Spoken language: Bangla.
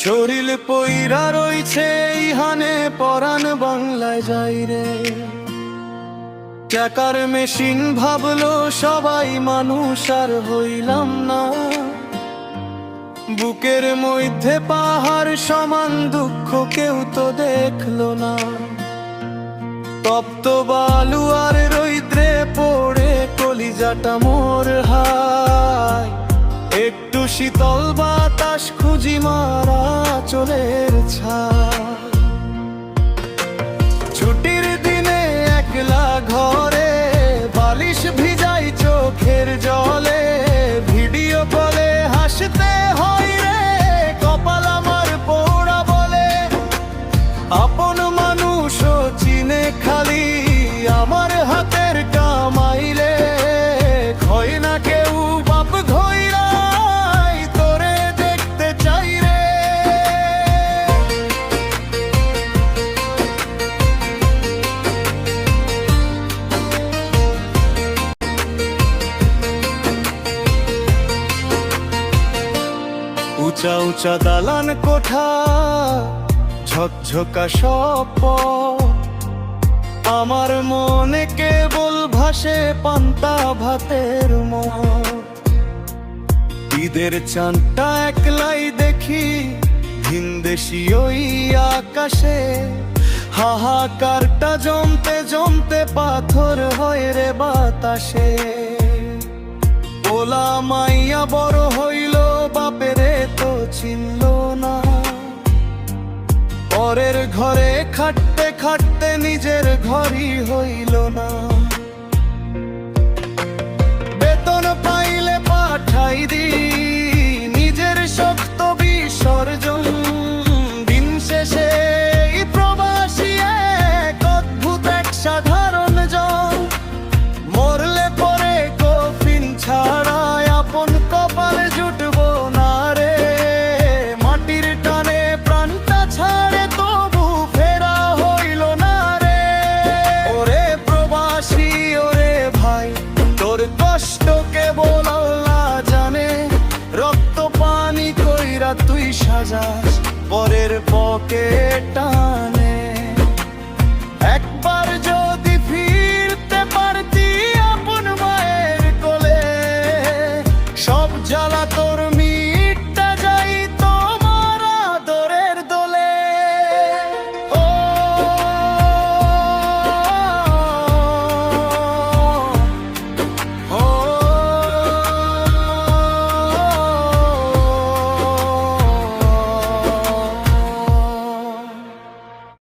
শরীর পইরা রইছে ইহানে পরাণ বাংলায় যাই রে। টাকার মেশিন ভাবলো সবাই মানুষ আর হইলাম না। বুকের মধ্যে পাহাড় সমান দুঃখ কেউ তো দেখলো না। তপ্ত বালু আর রৌদ্রে পড়ে কলিজাটা মোর হায়। একটু শীতল বাতাস খুঁজি মারা চলের ছায়। ছুটির দিনে একলা ঘরে বালিশ ভিজাই চোখের জলে। ভিডিও কলে হাসতে হয় রে কপাল আমার পোড়া বলে। আপন মানুষও চিনে খালি আমার হাতের কামাইলে। হয় না কেউ বাপ ঘইরাই তোরে দেখতে চাই রে। উঁচা উঁচা দালান কোঠা ঝকঝকা স্বপ্ন। আমার মনে কেবল ভাসে পান্তা ভাতের মোহ। ঈদের চাঁদটা একলাই দেখি ভিনদেশি ওই আকাশে। হাহাকারটা জমতে জমতে পাথর হয় রে বাতাসে। ওলা মাইয়া বড় হইল বাপেরে তো চিনল না। পরের ঘরে খাটতে খাটতে নিজের ঘরই হইল না। বেতন পাইলে পাঠাই দি নিজের শক্ত বিসর্জন। দিন শেষে প্রবাসী এক অদ্ভুত এক সাধারণ জন। মরলে পরে কফিন ছাড়া আপন কপালে জুটবো না রে। মাটির টানে প্রাণটা ছাড়ে তবু ফেরা হইল না রে। ওরে প্রবাসী ওরে ভাই তোর কষ্ট কেবল আল্লাহ জানে। রক্ত পানি কইরা তুই সাজাস পরের পকেট টান।